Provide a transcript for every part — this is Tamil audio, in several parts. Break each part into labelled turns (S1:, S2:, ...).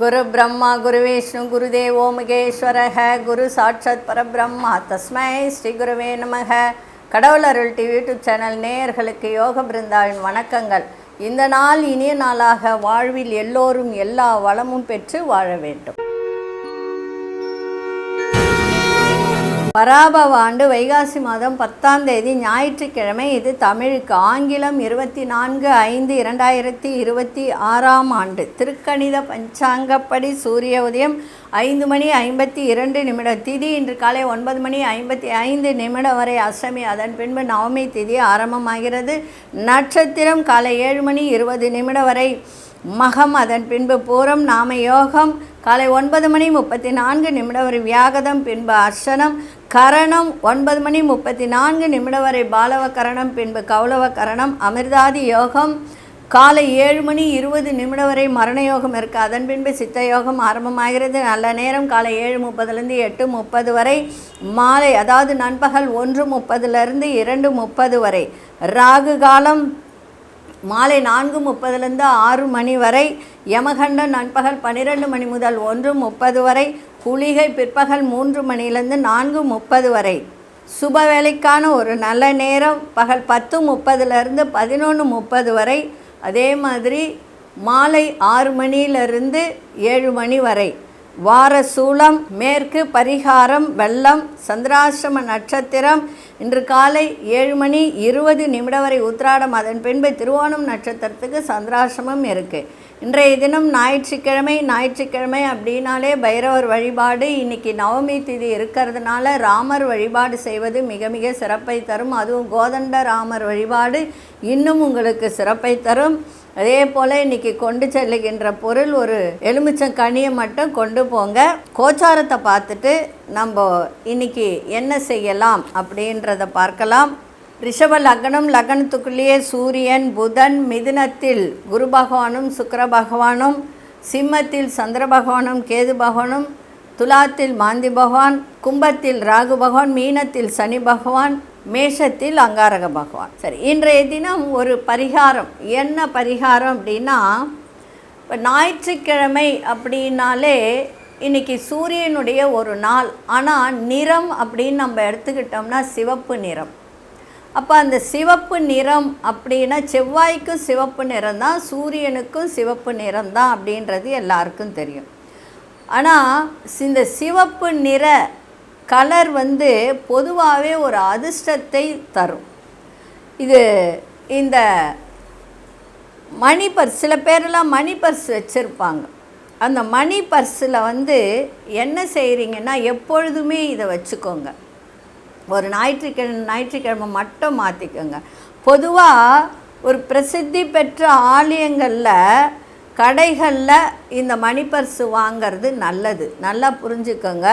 S1: குரு பிரம்மா குரு விஷ்ணு குருதேவோ மகேஸ்வரக குரு சாட்சாத் பரபிரம்மா தஸ்மை ஸ்ரீ குருவே நமக. கடவுள் அருள் டிவி யூடியூப் சேனல் நேயர்களுக்கு யோக பிருந்தாவின் வணக்கங்கள். இந்த நாள் இனிய நாளாக வாழ்வில் எல்லோரும் எல்லா வளமும் பெற்று வாழ வேண்டும். பராபவ ஆண்டு வைகாசி மாதம் 10ஆம் தேதி ஞாயிற்றுக்கிழமை. இது தமிழுக்கு. ஆங்கிலம் 24/5/2026 ஆண்டு. திருக்கணித பஞ்சாங்கப்படி சூரிய உதயம் 5:52 திதி இன்று காலை 9:55 வரை அஷ்டமி. அதன் பின்பு நவமி திதி ஆரம்பமாகிறது. நட்சத்திரம் காலை 7:20 வரை மகம். அதன் பின்பு பூரம். நாம யோகம் காலை 9:34 வரை வியாகதம், பின்பு அர்ச்சனம். கரணம் 9:34 வரை பாலவ கரணம், பின்பு கௌலவ கரணம். அமிர்தாதி யோகம் காலை 7:20 வரை மரண யோகம் இருக்குது. அதன் பின்பு சித்த யோகம் ஆரம்பமாகிறது. நல்ல நேரம் காலை 7:30 8:30 வரை. மாலை அதாவது நண்பகல் 1:30 2:30 வரை. ராகு காலம் மாலை 4:30 6 மணி வரை. யமகண்டம் நண்பகல் 12 மணி முதல் 1:30 வரை. குளிகை பிற்பகல் 3 மணியிலிருந்து 4:30 வரை. சுப வேலைக்கான ஒரு நல்ல நேரம் பகல் 10:30 11:30 வரை. அதே மாதிரி மாலை 6 மணியிலிருந்து 7 மணி வரை. வார சூலம் மேற்கு. பரிகாரம் வெள்ளம். சந்திராசிரம நட்சத்திரம் இன்று காலை 7:20 வரை உத்திராடம். அதன் பின்பு திருவோணம் நட்சத்திரத்துக்கு சந்திராசிரமம் இருக்குது. இன்றைய தினம் ஞாயிற்றுக்கிழமை அப்படின்னாலே பைரவர் வழிபாடு. இன்றைக்கி நவமி திதி இருக்கிறதுனால ராமர் வழிபாடு செய்வது மிக மிக சிறப்பை தரும். அதுவும் கோதண்ட ராமர் வழிபாடு இன்னும் உங்களுக்கு சிறப்பை தரும். அதே போல் இன்றைக்கி கொண்டு செல்லுகின்ற பொருள் ஒரு எலுமிச்சங்கனியை மட்டும் கொண்டு போங்க. கோச்சாரத்தை பார்த்துட்டு நம்ம இன்றைக்கி என்ன செய்யலாம் அப்படின்றத பார்க்கலாம். ரிஷப லக்னம். லக்னத்துக்குள்ளேயே சூரியன் புதன். மிதுனத்தில் குரு பகவானும் சுக்கிர பகவானும். சிம்மத்தில் சந்திர பகவானும் கேது பகவானும். துலாத்தில் மாந்தி பகவான். கும்பத்தில் ராகு பகவான். மீனத்தில் சனி பகவான். மேஷத்தில் அங்காரக பகவான். சரி, இன்றைய தினம் ஒரு பரிகாரம். என்ன பரிகாரம் அப்படின்னா, இப்போ ஞாயிற்றுக்கிழமை அப்படின்னாலே இன்றைக்கி சூரியனுடைய ஒரு நாள். ஆனால் நிறம் அப்படின்னு நம்ம எடுத்துக்கிட்டோம்னா சிவப்பு நிறம். அப்போ அந்த சிவப்பு நிறம் அப்படின்னா செவ்வாய்க்கும் சிவப்பு நிறம் தான், சூரியனுக்கும் சிவப்பு நிறம் தான் அப்படின்றது எல்லாருக்கும் தெரியும். ஆனால் இந்த சிவப்பு நிற கலர் பொதுவாகவே ஒரு அதிர்ஷ்டத்தை தரும். இது இந்த மணி பர்ஸ், சில பேரெல்லாம் மணி பர்ஸ் வச்சுருப்பாங்க. அந்த மணி பர்ஸில் என்ன செய்கிறீங்கன்னா எப்பொழுதுமே இதை வச்சுக்கோங்க. ஒரு ஞாயிற்றுக்கிழமை மட்டும் மாற்றிக்கோங்க. பொதுவாக ஒரு பிரசித்தி பெற்ற ஆலயங்களில் கடைகளில் இந்த மணி பர்ஸு வாங்கிறது நல்லது. நல்லா புரிஞ்சுக்கோங்க.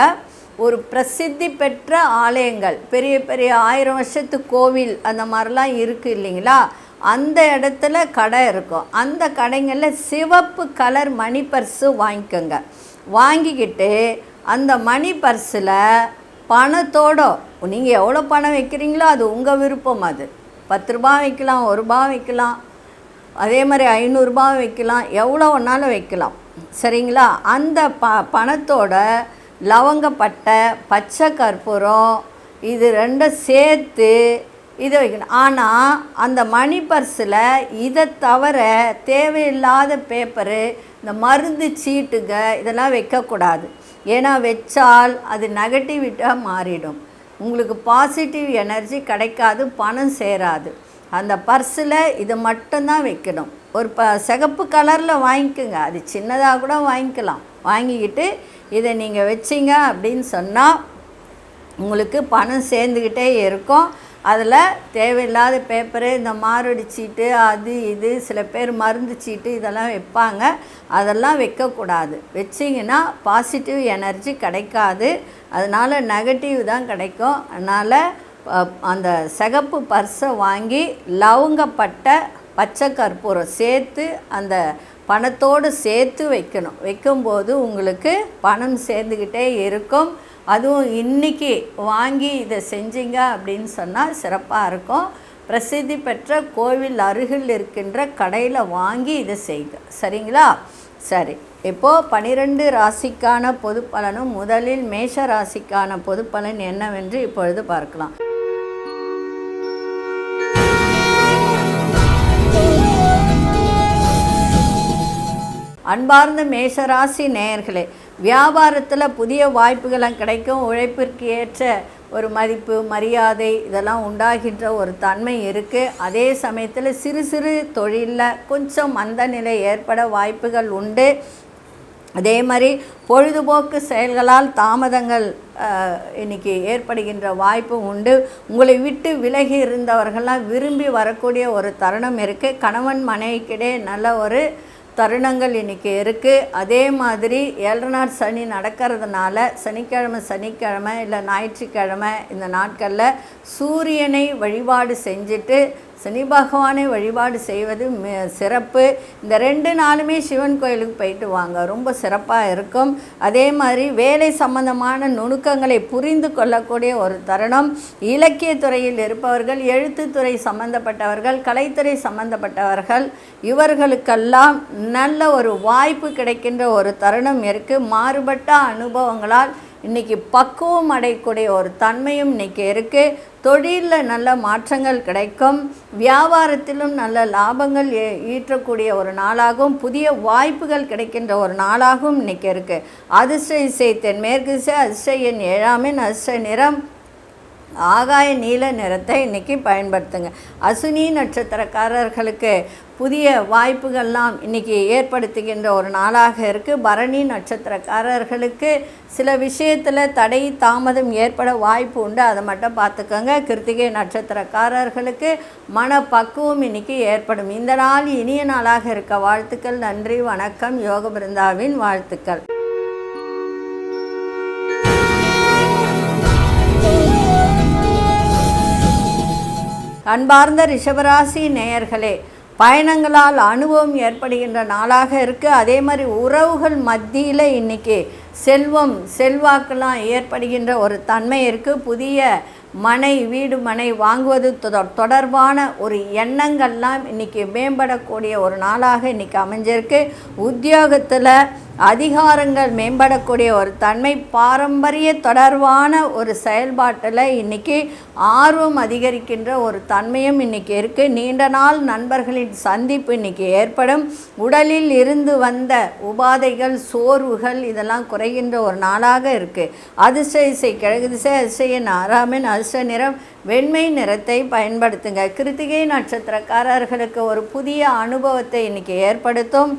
S1: ஒரு பிரசித்தி பெற்ற ஆலயங்கள், பெரிய பெரிய 1000 வருஷத்து கோவில் அந்த மாதிரிலாம் இருக்குது இல்லைங்களா, அந்த இடத்துல கடை இருக்கும். அந்த கடைங்களில் சிவப்பு கலர் மணி பர்ஸு வாங்கிக்கோங்க. வாங்கிக்கிட்டு அந்த மணி பர்ஸில் பணத்தோடு நீங்கள் எவ்வளோ பணம் வைக்கிறீங்களோ அது உங்கள் விருப்பம். அது 10 ரூபா வைக்கலாம், 1 ரூபா வைக்கலாம், அதே மாதிரி 500 ரூபா வைக்கலாம், எவ்வளோ ஒன்றாலும் வைக்கலாம். சரிங்களா? அந்த பணத்தோட லவங்கப்பட்டை, பச்சை கற்பூரம், இது ரெண்டும் சேர்த்து இதை வைக்கணும். ஆனால் அந்த மணி பர்ஸில் இதை தவிர தேவையில்லாத பேப்பரு, இந்த மருந்து சீட்டுங்க இதெல்லாம் வைக்கக்கூடாது. ஏன்னா வச்சால் அது நெகட்டிவிட்டாக மாறிடும். உங்களுக்கு பாசிட்டிவ் எனர்ஜி கிடைக்காது, பணம் சேராது. அந்த பர்ஸில் இதை மட்டும்தான் வைக்கணும். ஒரு சிகப்பு கலரில் வாங்கிக்கோங்க, அது சின்னதாக கூட வாங்கிக்கலாம். வாங்கிக்கிட்டு இதை நீங்கள் வச்சிங்க அப்படின்னு சொன்னால் உங்களுக்கு பணம் சேர்ந்துக்கிட்டே இருக்கும். அதில் தேவையில்லாத பேப்பரு, இந்த மாரடி சீட்டு, அது இது சில பேர் மருந்து சீட்டு இதெல்லாம் வைப்பாங்க. அதெல்லாம் வைக்கக்கூடாது. வச்சிங்கன்னா பாசிட்டிவ் எனர்ஜி கிடைக்காது, அதனால் நெகட்டிவ் தான் கிடைக்கும். அதனால் அந்த சிகப்பு பர்ஸை வாங்கி லவங்கப்பட்டை, பச்சை கற்பூரம் சேர்த்து அந்த பணத்தோடு சேர்த்து வைக்கணும். வைக்கும்போது உங்களுக்கு பணம் சேர்ந்துக்கிட்டே இருக்கும். அதுவும் இன்றைக்கி வாங்கி இதை செஞ்சிங்க அப்படின்னு சொன்னால் சிறப்பாக இருக்கும். பிரசித்தி பெற்ற கோவில் அருகில் இருக்கின்ற கடையில் வாங்கி இதை செய்க. சரிங்களா? சரி, இப்போது 12 ராசிக்கான பொது பலனும் முதலில் மேஷ ராசிக்கான பொது பலன் என்னவென்று இப்பொழுது பார்க்கலாம். அன்பார்ந்த மேஷராசி நேயர்களே, வியாபாரத்தில் புதிய வாய்ப்புகள் கிடைக்கும். உழைப்பிற்கு ஏற்ற ஒரு மதிப்பு மரியாதை இதெல்லாம் உண்டாகின்ற ஒரு தன்மை இருக்குது. அதே சமயத்தில் சிறு சிறு தொழிலில் கொஞ்சம் மந்த நிலை ஏற்பட வாய்ப்புகள் உண்டு. அதே மாதிரி பொழுதுபோக்கு செயல்களால் தாமதங்கள் இன்றைக்கி ஏற்படுகின்ற வாய்ப்பு உண்டு. உங்களை விட்டு விலகி இருந்தவர்கள்லாம் விரும்பி வரக்கூடிய ஒரு தருணம் இருக்குது. கணவன் மனைவிக்கிடையே நல்ல ஒரு தருணங்கள் இன்றைக்கி இருக்குது. அதே மாதிரி 7 நாள் சனி நடக்கிறதுனால சனிக்கிழமை இல்லை ஞாயிற்றுக்கிழமை இந்த நாட்களில் சூரியனை வழிபாடு செஞ்சுட்டு சனி பகவானை வழிபாடு செய்வது சிறப்பு. இந்த 2 நாளுமே சிவன் கோயிலுக்கு போயிட்டு வாங்க, ரொம்ப சிறப்பாக இருக்கும். அதே மாதிரி வேலை சம்பந்தமான நுணுக்கங்களை புரிந்து கொள்ளக்கூடிய ஒரு தருணம். இலக்கியத்துறையில் இருப்பவர்கள், எழுத்துத்துறை சம்பந்தப்பட்டவர்கள், கலைத்துறை சம்பந்தப்பட்டவர்கள் இவர்களுக்கெல்லாம் நல்ல ஒரு வாய்ப்பு கிடைக்கின்ற ஒரு தருணம் இருக்குது. மாறுபட்ட அனுபவங்களால் இன்றைக்கி பக்குவம் அடையக்கூடிய ஒரு தன்மையும் இன்றைக்கி இருக்குது. தொழிலில் நல்ல மாற்றங்கள் கிடைக்கும். வியாபாரத்திலும் நல்ல லாபங்கள் ஈற்றக்கூடிய ஒரு நாளாகவும் புதிய வாய்ப்புகள் கிடைக்கின்ற ஒரு நாளாகவும் இன்றைக்கி இருக்குது. அதிர்ஷ்ட இசை தென்மேற்கு திசை, அதிர்ஷ்ட எண் 7 அதிர்ஷ்ட நிறம் ஆகாய நீல நிறத்தை இன்றைக்கி பயன்படுத்துங்க. அசுனி நட்சத்திரக்காரர்களுக்கு புதிய வாய்ப்புகள்லாம் இன்றைக்கி ஏற்படுத்துகின்ற ஒரு நாளாக இருக்குது. பரணி நட்சத்திரக்காரர்களுக்கு சில விஷயத்தில் தடை தாமதம் ஏற்பட வாய்ப்பு உண்டு, அதை மட்டும் பார்த்துக்கோங்க. கிருத்திகை நட்சத்திரக்காரர்களுக்கு மனப்பக்குவம் இன்றைக்கி ஏற்படும். இந்த நாள் இனிய நாளாக இருக்க வாழ்த்துக்கள். நன்றி, வணக்கம். யோக பிருந்தாவின் வாழ்த்துக்கள். அன்பார்ந்த ரிஷபராசி நேயர்களே, பயணங்களால் அனுபவம் ஏற்படுகின்ற நாளாக இருக்குது. அதே மாதிரி உறவுகள் மத்தியில் இன்றைக்கி செல்வாக்கெல்லாம் ஏற்படுகின்ற ஒரு தன்மை இருக்குது. புதிய வீடு மனை வாங்குவது தொடர்பான ஒரு எண்ணங்கள்லாம் இன்றைக்கி மேம்படக்கூடிய ஒரு நாளாக இன்றைக்கி அமைஞ்சிருக்கு. உத்தியோகத்தில் அதிகாரங்கள் மேம்படக்கூடிய ஒரு தன்மை, பாரம்பரிய தொடர்பான ஒரு செயல்பாட்டில் இன்றைக்கி ஆர்வம் அதிகரிக்கின்ற ஒரு தன்மையும் இன்றைக்கி இருக்குது. நீண்ட நாள் நண்பர்களின் சந்திப்பு இன்றைக்கி ஏற்படும். உடலில் இருந்து வந்த உபாதைகள் சோர்வுகள் இதெல்லாம் குறைகின்ற ஒரு நாளாக இருக்குது. அதிர்ஷ்ட இசை கிழக்கு திசை, அதிர்ஷ்ட எண் 6 அதிர்ஷ்ட நிறம் வெண்மை நிறத்தை பயன்படுத்துங்க. கிருத்திகை நட்சத்திரக்காரர்களுக்கு ஒரு புதிய அனுபவத்தை இன்றைக்கி ஏற்படுத்தும்.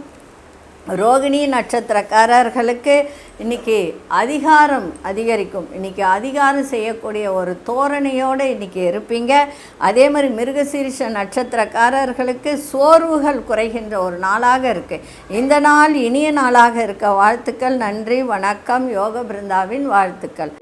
S1: ரோகிணி நட்சத்திரக்காரர்களுக்கு இன்றைக்கி அதிகாரம் அதிகரிக்கும். இன்றைக்கி அதிகாரம் செய்யக்கூடிய ஒரு தோரணையோடு இன்றைக்கி இருப்பீங்க. அதே மாதிரி மிருகசீரிஷ நட்சத்திரக்காரர்களுக்கு சோர்வுகள் குறைகின்ற ஒரு நாளாக இருக்குது. இந்த நாள் இனிய நாளாக இருக்க வாழ்த்துக்கள். நன்றி, வணக்கம். யோக பிருந்தாவின் வாழ்த்துக்கள்.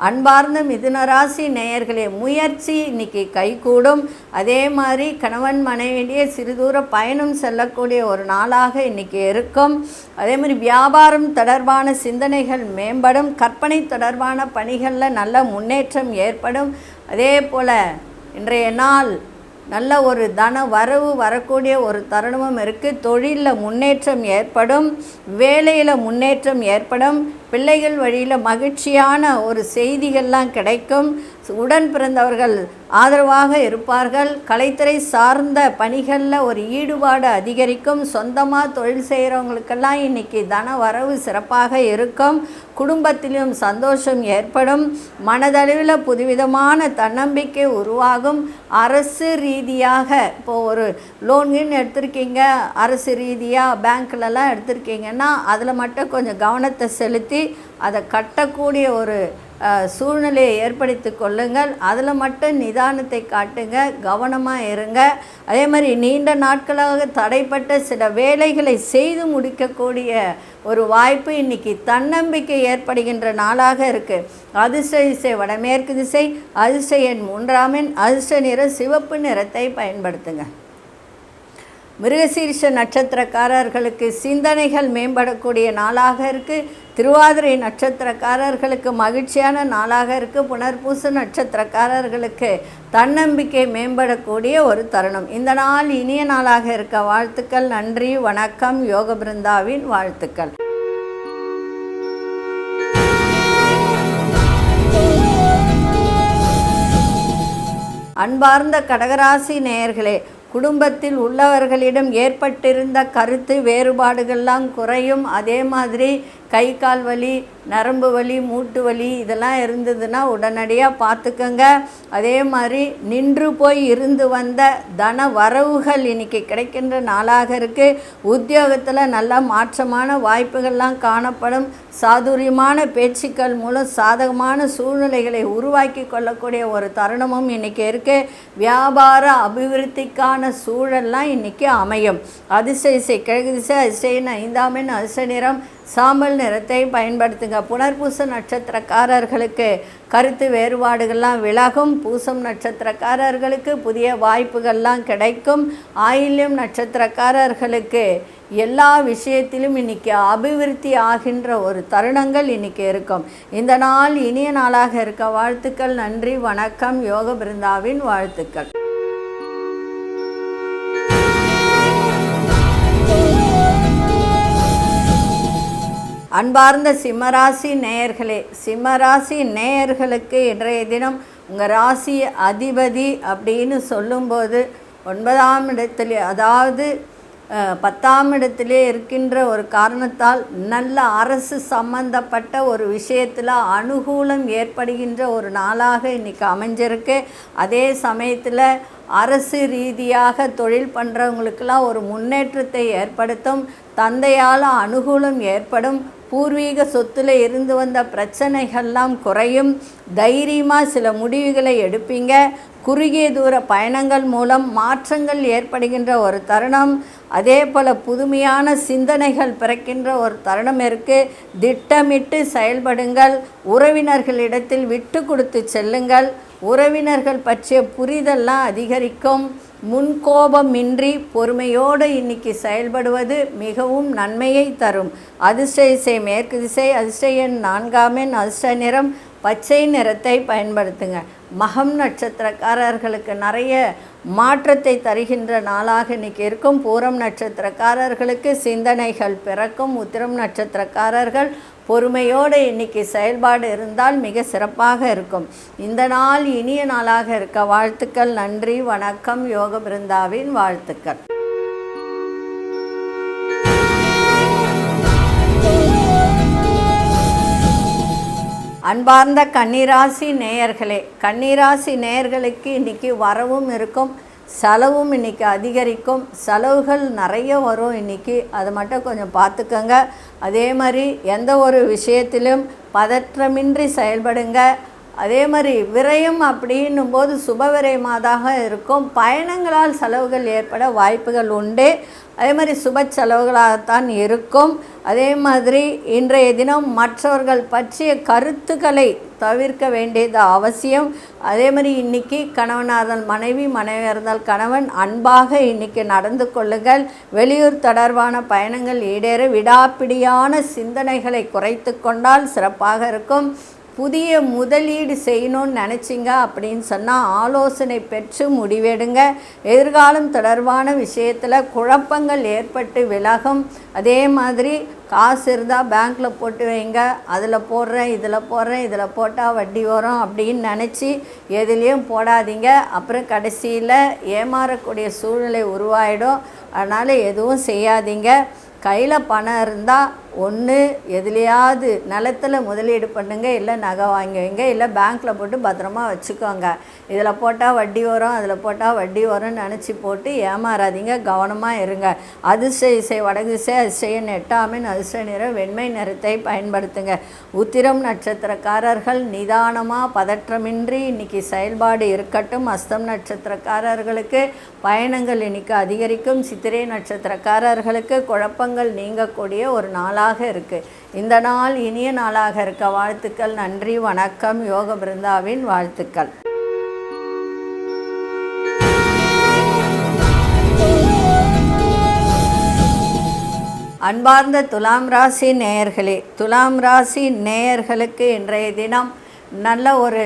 S1: அன்பார்ந்த மிதுனராசி நேயர்களே, முயற்சி இன்றைக்கி கைகூடும். அதே மாதிரி கணவன் மனைவியிடையே சிறுதூர பயணம் செல்லக்கூடிய ஒரு நாளாக இன்றைக்கி இருக்கும். அதே மாதிரி வியாபாரம் தொடர்பான சிந்தனைகள் மேம்படும். கற்பனை தொடர்பான பணிகளில் நல்ல முன்னேற்றம் ஏற்படும். அதே போல் இன்றைய நாள் நல்ல ஒரு தன வரவு வரக்கூடிய ஒரு தருணமும் இருக்குது. தொழிலில் முன்னேற்றம் ஏற்படும், வேலையில் முன்னேற்றம் ஏற்படும். பிள்ளைகள் வழியில் மகிழ்ச்சியான ஒரு செய்திகள்லாம் கிடைக்கும். உடன் பிறந்தவர்கள் ஆதரவாக இருப்பார்கள். கலைத்துறை சார்ந்த பணிகளில் ஒரு ஈடுபாடு அதிகரிக்கும். சொந்தமாக தொழில் செய்கிறவங்களுக்கெல்லாம் இன்றைக்கி தன வரவு சிறப்பாக இருக்கும். குடும்பத்திலும் சந்தோஷம் ஏற்படும். மனதளவில் புதுவிதமான தன்னம்பிக்கை உருவாகும். அரசு ரீதியாக இப்போது ஒரு லோன்கின்னு எடுத்திருக்கீங்க, அரசு ரீதியாக பேங்க்லலாம் எடுத்திருக்கீங்கன்னா அதில் மட்டும் கொஞ்சம் கவனத்தை செலுத்தி அதை கட்டக்கூடிய ஒரு சூழ்நிலையை ஏற்படுத்தி கொள்ளுங்கள். அதில் மட்டும் நிதானத்தை காட்டுங்க, கவனமாக இருங்க. அதே மாதிரி நீண்ட நாட்களாக தடைப்பட்ட சில வேலைகளை செய்து முடிக்கக்கூடிய ஒரு வாய்ப்பு இன்றைக்கி தன்னம்பிக்கை ஏற்படுகின்ற நாளாக இருக்குது. அதிர்ஷ்ட திசை வடமேற்கு திசை, அதிர்ஷ்ட எண் 3 அதிர்ஷ்ட நிறம் சிவப்பு நிறத்தை பயன்படுத்துங்க. மிருகசீரிஷ நட்சத்திரக்காரர்களுக்கு சிந்தனைகள் மேம்படக்கூடிய நாளாக இருக்குது. திருவாதிரை நட்சத்திரக்காரர்களுக்கு மகிழ்ச்சியான நாளாக இருக்குது. புனர்பூச நட்சத்திரக்காரர்களுக்கு தன்னம்பிக்கை மேம்படக்கூடிய ஒரு தருணம். இந்த நாள் இனிய நாளாக இருக்க வாழ்த்துக்கள். நன்றி, வணக்கம். யோக பிருந்தாவின் வாழ்த்துக்கள். அன்பார்ந்த கடகராசி நேயர்களே, குடும்பத்தில் உள்ளவர்களிடம் ஏற்பட்டிருந்த கருத்து வேறுபாடுகள்லாம் குறையும். அதே மாதிரி கை கால் வலி, நரம்பு வலி, மூட்டு வலி இதெல்லாம் இருந்ததுன்னா உடனடியாக பார்த்துக்கங்க. அதே மாதிரி நின்று போய் இருந்து வந்த தன வரவுகள் இன்றைக்கி கிடைக்கின்ற நாளாக இருக்குது. உத்தியோகத்தில் நல்ல மாற்றமான வாய்ப்புகள்லாம் காணப்படும். சாதுரியமான பேச்சுக்கள் மூலம் சாதகமான சூழ்நிலைகளை உருவாக்கி கொள்ளக்கூடிய ஒரு தருணமும் இன்றைக்கி இருக்குது. வியாபார அபிவிருத்திக்கான சூழல்லாம் இன்றைக்கி அமையும். அதிசய கிழக்கு திசை, அதிசயின் 5ஆம் எண், அதிர்ஷ்ட நிறம் சாம்பல் நிறத்தை பயன்படுத்துங்க. புனர்பூச நட்சத்திரக்காரர்களுக்கு கருத்து வேறுபாடுகள்லாம் விலகும். பூசம் நட்சத்திரக்காரர்களுக்கு புதிய வாய்ப்புகள்லாம் கிடைக்கும். ஆயில்யம் நட்சத்திரக்காரர்களுக்கு எல்லா விஷயத்திலும் இன்றைக்கி அபிவிருத்தி ஆகின்ற ஒரு தருணங்கள் இன்றைக்கி இருக்கும். இந்த நாள் இனிய நாளாக இருக்க வாழ்த்துக்கள். நன்றி, வணக்கம். யோக பிருந்தாவின் வாழ்த்துக்கள். அன்பார்ந்த சிம்மராசி நேயர்களே, சிம்மராசி நேயர்களுக்கு இன்றைய தினம் உங்கள் ராசி அதிபதி அப்படின்னு சொல்லும்போது 9ஆம் இடத்திலே, அதாவது 10ஆம் இடத்திலே இருக்கின்ற ஒரு காரணத்தால் நல்ல அரசு சம்பந்தப்பட்ட ஒரு விஷயத்தில் அனுகூலம் ஏற்படுகின்ற ஒரு நாளாக இன்றைக்கி அமைஞ்சிருக்கு. அதே சமயத்தில் அரசு ரீதியாக தொழில் பண்ணுறவங்களுக்கெல்லாம் ஒரு முன்னேற்றத்தை ஏற்படுத்தும். தந்தையால் அனுகூலம் ஏற்படும். பூர்வீக சொத்தில் இருந்து வந்த பிரச்சனைகள்லாம் குறையும். தைரியமாக சில முடிவுகளை எடுப்பீங்க. குறுகிய தூர பயணங்கள் மூலம் மாற்றங்கள் ஏற்படுகின்ற ஒரு தருணம். அதே போல் புதுமையான சிந்தனைகள் பிறக்கின்ற ஒரு தருணம் இருக்குது. திட்டமிட்டு செயல்படுங்கள். உறவினர்களிடத்தில் விட்டு கொடுத்து செல்லுங்கள். உறவினர்கள் பற்றிய புரிதல்லாம் அதிகரிக்கும். முன்கோபமின்றி பொறுமையோடு இன்னைக்கு செயல்படுவது மிகவும் நன்மையை தரும். அதிர்ஷ்ட திசை மேற்கு திசை, அதிர்ஷ்ட எண் 4ஆம் எண், அதிர்ஷ்ட நிறம் பச்சை நிறத்தை பயன்படுத்துங்க. மகம் நட்சத்திரக்காரர்களுக்கு நிறைய மாற்றத்தை தருகின்ற நாளாக இன்றைக்கி இருக்கும். பூரம் நட்சத்திரக்காரர்களுக்கு சிந்தனைகள் பிறக்கும். உத்திரம் நட்சத்திரக்காரர்கள் பொறுமையோடு இன்றைக்கி செயல்பாடு இருந்தால் மிக சிறப்பாக இருக்கும். இந்த நாள் இனிய நாளாக இருக்க வாழ்த்துக்கள். நன்றி, வணக்கம். யோக பிருந்தாவின் வாழ்த்துக்கள். அன்பார்ந்த கன்னிராசி நேயர்களே, கன்னிராசி நேயர்களுக்கு இன்றைக்கி வரவும் இருக்கும், செலவும் இன்றைக்கி அதிகரிக்கும். செலவுகள் நிறைய வரும் இன்றைக்கி, அதை மட்டும் கொஞ்சம் பார்த்துக்கங்க. அதே மாதிரி எந்த ஒரு விஷயத்திலும் பதற்றமின்றி செயல்படுங்க. அதே மாதிரி விரயம் அப்படின்னும் போது சுப விரயமாக இருக்கும். பயணங்களால் செலவுகள் ஏற்பட வாய்ப்புகள் உண்டு. அதே மாதிரி சுப செலவுகளாகத்தான் இருக்கும். அதே மாதிரி இன்றைய தினம் மற்றவர்கள் பற்றிய கருத்துக்களை தவிர்க்க வேண்டியது அவசியம். அதே மாதிரி இன்றைக்கி கணவனாக இருந்தால் மனைவி, மனைவியாக இருந்தால் கணவன் அன்பாக இன்றைக்கி நடந்து கொள்ளுங்கள். வெளியூர் தொடர்பான பயணங்கள் ஈடேற விடாப்பிடியான சிந்தனைகளை குறைத்து கொண்டால் சிறப்பாக இருக்கும். புதிய முதலீடு செய்யணும்னு நினச்சிங்க அப்படின்னு சொன்னால் ஆலோசனை பெற்று முடிவெடுங்க. எதிர்காலம் தொடர்பான விஷயத்தில் குழப்பங்கள் ஏற்பட்டு விலகும். அதே மாதிரி காசு இருந்தால் பேங்க்கில் போட்டு வைங்க. அதில் போடுறேன், இதில் போடுறேன், இதில் போட்டால் வட்டி வரும் அப்படின்னு நினச்சி எதுலேயும் போடாதீங்க. அப்புறம் கடைசியில் ஏமாறக்கூடிய சூழ்நிலை உருவாயிடும். அதனால் எதுவும் செய்யாதீங்க. கையில் பணம் இருந்தால் ஒன்று எதுலையாவது நிலத்தில் முதலீடு பண்ணுங்கள், இல்லை நகை வாங்கி வைங்க, இல்லை பேங்க்கில் போட்டு பத்திரமா வச்சுக்கோங்க. இதில் போட்டால் வட்டி வரும், அதில் போட்டால் வட்டி வரும்னு நினச்சி போட்டு ஏமாறாதீங்க. கவனமாக இருங்க. அதிர்ஷ்ட திசை வடக்கு திசை, அதிர்ஷ்ட எண் 8ஆம் எண், அதிர்ஷ்ட நிறம் வெண்மை நிறத்தை பயன்படுத்துங்க. உத்திரம் நட்சத்திரக்காரர்கள் நிதானமாக பதற்றமின்றி இன்றைக்கி செயல்பாடு இருக்கட்டும். அஸ்தம் நட்சத்திரக்காரர்களுக்கு பயணங்கள் இன்றைக்கி அதிகரிக்கும். சித்திரை நட்சத்திரக்காரர்களுக்கு குழப்பங்கள் நீங்கக்கூடிய ஒரு நாளாக இருக்குது. இந்த நாள் இனிய நாளாக இருக்க வாழ்த்துக்கள். நன்றி, வணக்கம். யோக பிருந்தாவின் வாழ்த்துக்கள். அன்பார்ந்த துலாம் ராசி நேயர்களே, துலாம் ராசி நேயர்களுக்கு இன்றைய தினம் நல்ல ஒரு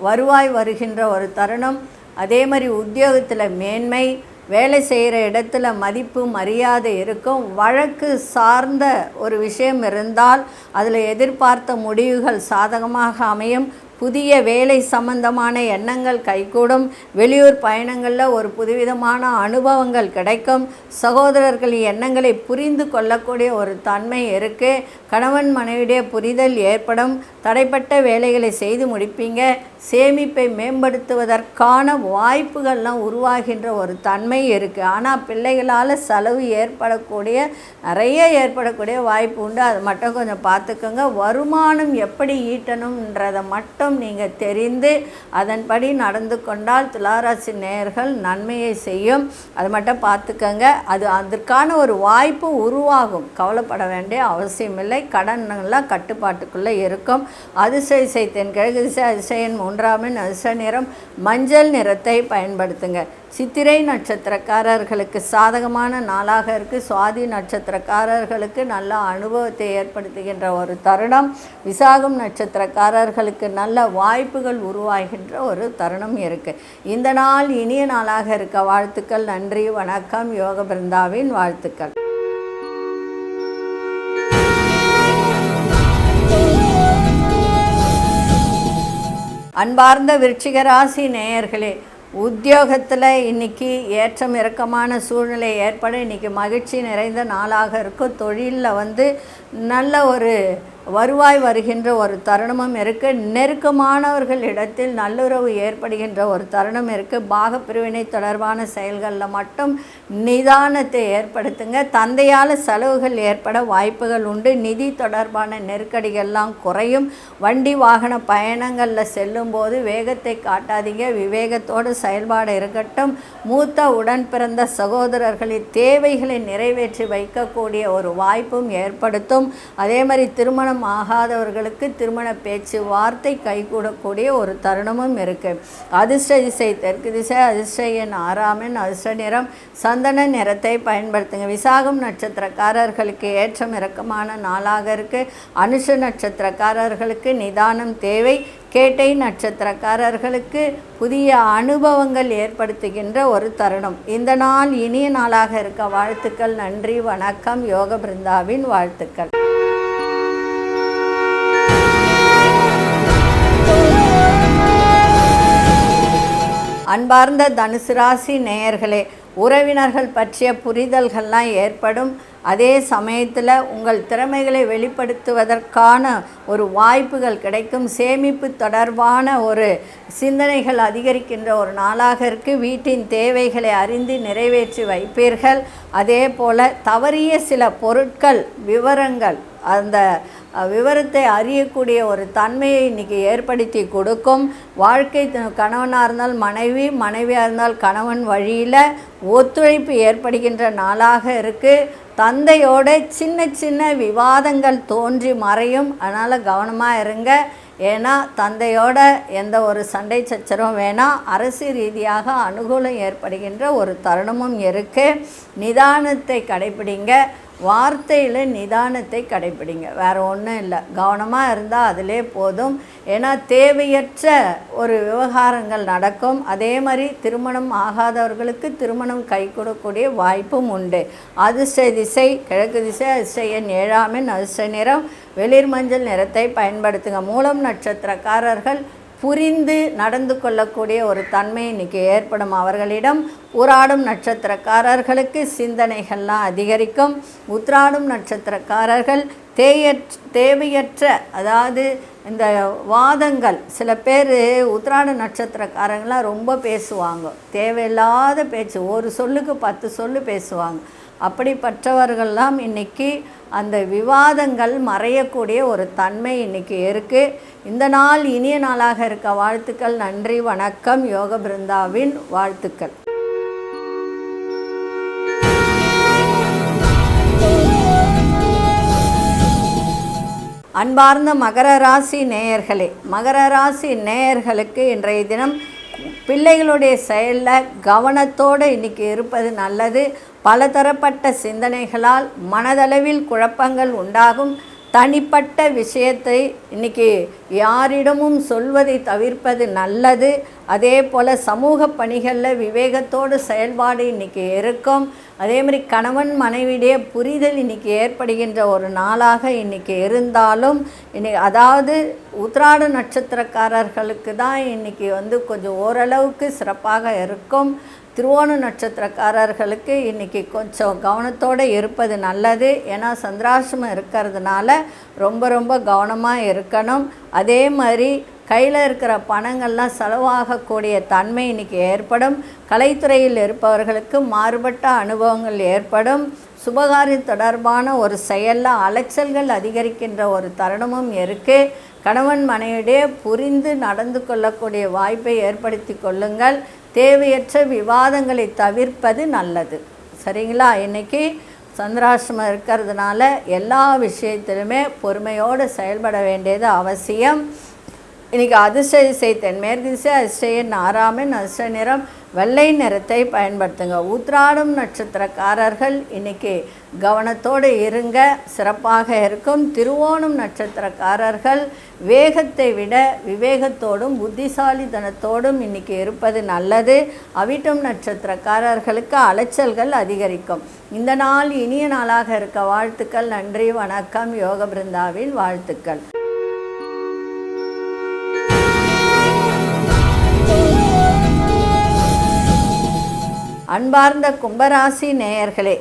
S1: வருவாய் வருகின்ற ஒரு தருணம். அதே மாதிரி உத்தியோகத்தில் மேன்மை, வேலை செய்கிற இடத்துல மதிப்பு மரியாதை இருக்கும். வழக்கு சார்ந்த ஒரு விஷயம் இருந்தால் அதில் எதிர்பார்த்த முடிவுகள் சாதகமாக அமையும். புதிய வேலை சம்பந்தமான எண்ணங்கள் கைகூடும். வெளியூர் பயணங்களில் ஒரு புதுவிதமான அனுபவங்கள் கிடைக்கும். சகோதரர்களின் எண்ணங்களை புரிந்து கொள்ளக்கூடிய ஒரு தன்மை இருக்குது. கணவன் மனைவியுடைய புரிதல் ஏற்படும். தடைப்பட்ட வேலைகளை செய்து முடிப்பீங்க. சேமிப்பை மேம்படுத்துவதற்கான வாய்ப்புகள்லாம் உருவாகின்ற ஒரு தன்மை இருக்குது. ஆனால் பிள்ளைகளால் செலவு நிறைய ஏற்படக்கூடிய வாய்ப்பு உண்டு. அதை மட்டும் கொஞ்சம் பார்த்துக்கோங்க. வருமானம் எப்படி ஈட்டணுன்றதை மட்டும் நீங்கள் தெரிந்து அதன்படி நடந்து கொண்டால் துளாராசி நேயர்கள் நன்மையை செய்யும். அதை மட்டும் பார்த்துக்கோங்க. அதற்கான ஒரு வாய்ப்பு உருவாகும். கவலைப்பட வேண்டிய அவசியமில்லை. கடன்லாம் கட்டுப்பாட்டுக்குள்ளே இருக்கும். அதிர்ஷ்ட திசை தென்கிழக்கு திசை, அதிர்ஷ்ட எண் 3 அதிர்ஷ்ட நிறம் மஞ்சள் நிறத்தை பயன்படுத்துங்க. சித்திரை நட்சத்திரக்காரர்களுக்கு சாதகமான நாளாக இருக்குது. சுவாதி நட்சத்திரக்காரர்களுக்கு நல்ல அனுபவத்தை ஏற்படுத்துகின்ற ஒரு தருணம். விசாகம் நட்சத்திரக்காரர்களுக்கு நல்ல வாய்ப்புகள் உருவாகின்ற ஒரு தருணம் இருக்குது. இந்த நாள் இனிய நாளாக இருக்க வாழ்த்துக்கள். நன்றி, வணக்கம். யோக பிருந்தாவின் வாழ்த்துக்கள். அன்பார்ந்த விருச்சிக ராசி நேயர்களே, உத்தியோகத்தில் இன்றைக்கி ஏற்றம் இறக்கமான சூழ்நிலை ஏற்பட இன்றைக்கி மகிழ்ச்சி நிறைந்த நாளாக இருக்கும். தொழிலில் நல்ல ஒரு வருவாய் வருகின்ற ஒரு தருணமும் இருக்குது. நெருக்கமானவர்களிடத்தில் நல்லுறவு ஏற்படுகின்ற ஒரு தருணம் இருக்குது. பாகப்பிரிவினை தொடர்பான செயல்களில் மட்டும் நிதானத்தை ஏற்படுத்துங்க. தந்தையால் செலவுகள் ஏற்பட வாய்ப்புகள் உண்டு. நிதி தொடர்பான நெருக்கடிகள்லாம் குறையும். வண்டி வாகன பயணங்களில் செல்லும்போது வேகத்தை காட்டாதீங்க. விவேகத்தோடு செயல்பாடு இருக்கட்டும். மூத்த உடன் பிறந்த சகோதரர்களின் தேவைகளை நிறைவேற்றி வைக்கக்கூடிய ஒரு வாய்ப்பும் ஏற்படுத்தும். அதே மாதிரி திருமணம் ஆகாதவர்களுக்கு திருமண பேச்சு வார்த்தை கைகூடக்கூடிய ஒரு தருணமும் இருக்குது. அதிர்ஷ்ட திசை தெற்கு திசை, அதிர்ஷ்ட எண் 6 அதிர்ஷ்ட நிறம் சந்தன நிறத்தை பயன்படுத்துங்க. விசாகம் நட்சத்திரக்காரர்களுக்கு ஏற்றம் இறக்கமான நாளாக இருக்குது. அனுஷ நட்சத்திரக்காரர்களுக்கு நிதானம் தேவை. கேட்டை நட்சத்திரக்காரர்களுக்கு புதிய அனுபவங்கள் ஏற்படுத்துகின்ற ஒரு தருணம். இந்த நாள் இனிய நாளாக இருக்க வாழ்த்துக்கள். நன்றி, வணக்கம். யோக பிருந்தாவின் வாழ்த்துக்கள். அன்பார்ந்த தனுசு ராசி நேயர்களே, உறவினர்கள் பற்றிய புரிதல்கள்லாம் ஏற்படும். அதே சமயத்தில் உங்கள் திறமைகளை வெளிப்படுத்துவதற்கான ஒரு வாய்ப்புகள் கிடைக்கும். சேமிப்பு தொடர்பான ஒரு சிந்தனைகள் அதிகரிக்கின்ற ஒரு நாளாக இருக்குது. வீட்டின் தேவைகளை அறிந்து நிறைவேற்றி வைப்பீர்கள். அதே போல் தவறிய சில பொருட்கள் விவரங்கள் அந்த விவரத்தை அறியக்கூடிய ஒரு தன்மையை இன்றைக்கி ஏற்படுத்தி கொடுக்கும். வாழ்க்கை கணவனாக இருந்தால் மனைவி, மனைவியாக இருந்தால் கணவன் வழியில் ஒத்துழைப்பு ஏற்படுகின்ற நாளாக இருக்குது. தந்தையோட சின்ன சின்ன விவாதங்கள் தோன்றி மறையும். அதனால் கவனமாக இருங்க. ஏன்னா தந்தையோட எந்த ஒரு சண்டை சச்சரவும் வேணாம். அரசு ரீதியாக அனுகூலம் ஏற்படுகின்ற ஒரு தருணமும் இருக்குது. நிதானத்தை கடைப்பிடிங்க. வார்த்தையில் நிதானத்தை கடைப்பிடிங்க. வேறு ஒன்றும் இல்லை. கவனமாக இருந்தால் அதிலே போதும். ஏன்னா தேவையற்ற ஒரு விவகாரங்கள் நடக்கும். அதே மாதிரி திருமணம் ஆகாதவர்களுக்கு திருமணம் கை கொடுக்கக்கூடிய வாய்ப்பும் உண்டு. அதிர்ஷ்ட திசை கிழக்கு திசை, அதிர்ஷ்ட எண் 7 அதிர்ஷ்ட நிறம் வெளிர் மஞ்சள் நிறத்தை பயன்படுத்துங்க. மூலம் நட்சத்திரக்காரர்கள் புரிந்து நடந்து கொள்ளக்கூடிய ஒரு தன்மை இன்றைக்கி ஏற்படும் அவர்களிடம். ஊராடும் நட்சத்திரக்காரர்களுக்கு சிந்தனைகள்லாம் அதிகரிக்கும். உத்திராடும் நட்சத்திரக்காரர்கள் தேவையற்ற அதாவது இந்த வாதங்கள், சில பேர் உத்திராட நட்சத்திரக்காரங்களாம் ரொம்ப பேசுவாங்க. தேவையில்லாத பேச்சு, ஒரு சொல்லுக்கு 10 சொல்லு பேசுவாங்க. அப்படிப்பட்டவர்கள்லாம் இன்றைக்கி அந்த விவாதங்கள் மறையக்கூடிய ஒரு தன்மை இன்றைக்கி இருக்குது. இந்த நாள் இனிய நாளாக இருக்க வாழ்த்துக்கள். நன்றி, வணக்கம். யோக பிருந்தாவின் வாழ்த்துக்கள். அன்பார்ந்த மகர ராசி நேயர்களே, மகர ராசி நேயர்களுக்கு இன்றைய தினம் பிள்ளைகளுடைய செயலில் கவனத்தோடு இன்றைக்கி இருப்பது நல்லது. பலதரப்பட்ட சிந்தனைகளால் மனதளவில் குழப்பங்கள் உண்டாகும். தனிப்பட்ட விஷயத்தை இன்றைக்கி யாரிடமும் சொல்வதை தவிர்ப்பது நல்லது. அதே போல் சமூக பணிகளில் விவேகத்தோடு செயல்பாடு இன்றைக்கி இருக்கும். அதேமாதிரி கணவன் மனைவிடைய புரிதல் இன்றைக்கி ஏற்படுகின்ற ஒரு நாளாக இன்றைக்கி இருந்தாலும் அதாவது உத்திராட நட்சத்திரக்காரர்களுக்கு தான் இன்றைக்கி கொஞ்சம் ஓரளவுக்கு சிறப்பாக இருக்கும். திருவோண நட்சத்திரக்காரர்களுக்கு இன்றைக்கி கொஞ்சம் கவனத்தோடு இருப்பது நல்லது. ஏன்னா சந்திராசிரமம் இருக்கிறதுனால ரொம்ப கவனமாக இருக்கணும். அதே மாதிரி கையில் இருக்கிற பணங்கள்லாம் செலவாகக்கூடிய தன்மை இன்றைக்கி ஏற்படும். கலைத்துறையில் இருப்பவர்களுக்கு மாறுபட்ட அனுபவங்கள் ஏற்படும். சுபகாரியம் தொடர்பான ஒரு செயலில் அலைச்சல்கள் அதிகரிக்கின்ற ஒரு தருணமும் இருக்குது. கணவன் மனைவிடையே புரிந்து நடந்து கொள்ளக்கூடிய வாய்ப்பை ஏற்படுத்தி கொள்ளுங்கள். தேவையற்ற விவாதங்களை தவிர்ப்பது நல்லது. சரிங்களா? இன்றைக்கி சந்திராசிரமம் இருக்கிறதுனால எல்லா விஷயத்திலுமே பொறுமையோடு செயல்பட வேண்டியது அவசியம். இன்றைக்கி அதிர்ஷ்ட திசை தென்மேற்கு திசை, அதிர்ஷ்ட எண் 6, அதிர்ஷ்ட நிறம் வெள்ளை நிறத்தை பயன்படுத்துங்க. உத்திராடம் நட்சத்திரக்காரர்கள் இன்றைக்கி கவனத்தோடு இருங்க, சிறப்பாக இருக்கும். திருவோணம் நட்சத்திரக்காரர்கள் வேகத்தை விட விவேகத்தோடும் புத்திசாலித்தனத்தோடும் இன்றைக்கி இருப்பது நல்லது. அவிட்டம் நட்சத்திரக்காரர்களுக்கு அலைச்சல்கள் அதிகரிக்கும். இந்த நாள் இனிய நாளாக இருக்க வாழ்த்துக்கள். நன்றி, வணக்கம். யோக பிருந்தாவின் வாழ்த்துக்கள். அன்பார்ந்த கும்பராசி நேயர்களே,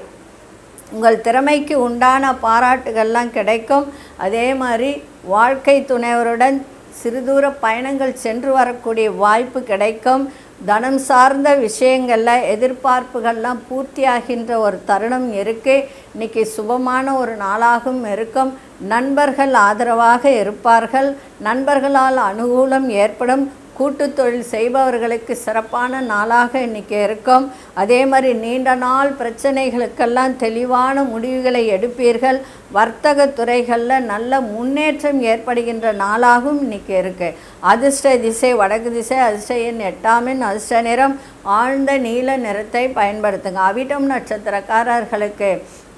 S1: உங்கள் திறமைக்கு உண்டான பாராட்டுகள்லாம் கிடைக்கும். அதே மாதிரி வாழ்க்கை துணைவருடன் சிறுதூர பயணங்கள் சென்று வரக்கூடிய வாய்ப்பு கிடைக்கும். தனம் சார்ந்த விஷயங்களில் எதிர்பார்ப்புகள்லாம் பூர்த்தியாகின்ற ஒரு தருணம் இருக்குது. இன்றைக்கி சுபமான ஒரு நாளாகவும் இருக்கும். நண்பர்கள் ஆதரவாக இருப்பார்கள். நண்பர்களால் அனுகூலம் ஏற்படும். கூட்டு தொழில் செய்பவர்களுக்கு சிறப்பான நாளாக இன்றைக்கி இருக்கும். அதே மாதிரி நீண்ட நாள் பிரச்சனைகளுக்கெல்லாம் தெளிவான முடிவுகளை எடுப்பீர்கள். வர்த்தக துறைகளில் நல்ல முன்னேற்றம் ஏற்படுகின்ற நாளாகவும் இன்றைக்கி இருக்குது. அதிர்ஷ்ட திசை வடக்கு திசை, அதிர்ஷ்ட எண் 8, அதிர்ஷ்ட நிறம் ஆழ்ந்த நீல நிறத்தை பயன்படுத்துங்க. அவிட்டம் நட்சத்திரக்காரர்களுக்கு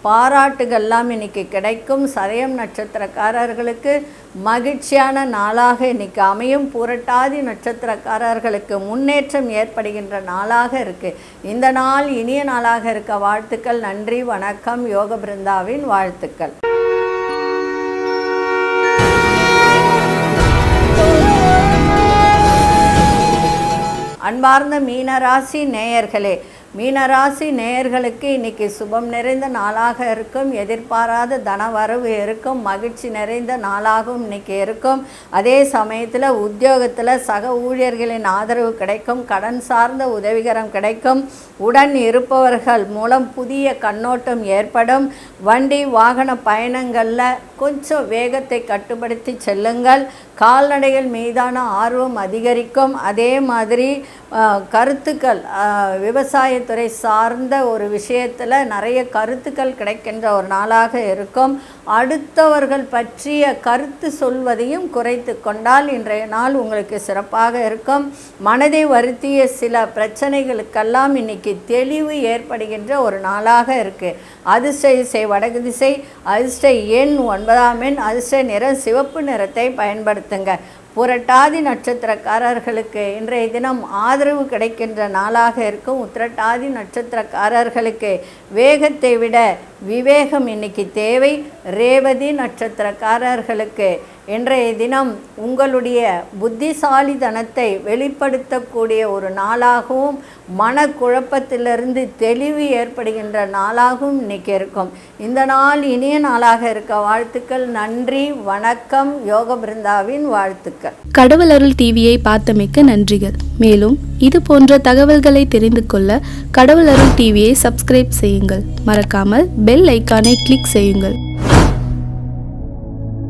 S1: பாராட்டுகள்லாம் இன்றைக்கி கிடைக்கும். சதயம் நட்சத்திரக்காரர்களுக்கு மகிழ்ச்சியான நாளாக இன்றைக்கி அமையும். புரட்டாதி நட்சத்திரக்காரர்களுக்கு முன்னேற்றம் ஏற்படுகின்ற நாளாக இருக்குது. இந்த நாள் இனிய நாளாக இருக்க வாழ்த்துக்கள். நன்றி, வணக்கம். யோக பிருந்தாவின் வாழ்த்துக்கள். அன்பார்ந்த மீனராசி நேயர்களே, மீனராசி நேயர்களுக்கு இன்றைக்கி சுபம் நிறைந்த நாளாக இருக்கும். எதிர்பாராத தனவரவு இருக்கும். மகிழ்ச்சி நிறைந்த நாளாகவும் இன்றைக்கி இருக்கும். அதே சமயத்தில் உத்தியோகத்தில் சக ஊழியர்களின் ஆதரவு கிடைக்கும். கடன் சார்ந்த உதவிகரம் கிடைக்கும். உடன் இருப்பவர்கள் மூலம் புதிய கண்ணோட்டம் ஏற்படும். வண்டி வாகன பயணங்களில் கொஞ்சம் வேகத்தை கட்டுப்படுத்தி செல்லுங்கள். கால்நடைகள் மீதான ஆர்வம் அதிகரிக்கும். அதே மாதிரி கருத்துக்கள் விவசாயத்துறை சார்ந்த ஒரு விஷயத்தில் நிறைய கருத்துக்கள் கிடைக்கின்ற ஒரு நாளாக இருக்கும். அடுத்தவர்கள் பற்றிய கருத்து சொல்வதையும் குறைத்து கொண்டால் இன்றைய நாள் உங்களுக்கு சிறப்பாக இருக்கும். மனதை வருத்திய சில பிரச்சனைகளுக்கெல்லாம் இன்றைக்கி தெளிவு ஏற்படுகின்ற ஒரு நாளாக இருக்குது. அதிர்ஷ்ட திசை வடக்கு திசை, அதிர்ஷ்ட எண் 9, அதிர்ஷ்ட நிறம் சிவப்பு நிறத்தை பயன்படுத்துங்க. புரட்டாதி நட்சத்திரக்காரர்களுக்கு இன்றைய தினம் ஆதரவு கிடைக்கின்ற நாளாக இருக்கும். உத்திரட்டாதி நட்சத்திரக்காரர்களுக்கு வேகத்தை விட விவேகம் இன்னைக்கு தேவை. ரேவதி நட்சத்திரக்காரர்களுக்கு இன்றைய தினம் உங்களுடைய புத்திசாலித்தனத்தை வெளிப்படுத்தக்கூடிய ஒரு நாளாகவும் மனக்குழப்பத்திலிருந்து தெளிவு ஏற்படுகின்ற நாளாகவும் இன்னைக்கு இருக்கும். இந்த நாள் இனிய நாளாக இருக்க வாழ்த்துக்கள். நன்றி, வணக்கம். யோக பிருந்தாவின் வாழ்த்துக்கள்.
S2: கடவுள் அருள் டிவியை பார்த்தமைக்கு நன்றிகள். மேலும் இது போன்ற தகவல்களை தெரிந்து கொள்ள கடவுள் அருள் டிவியை சப்ஸ்கிரைப் செய்யுங்கள். மறக்காமல் பெல் ஐக்கானை கிளிக் செய்யுங்கள்.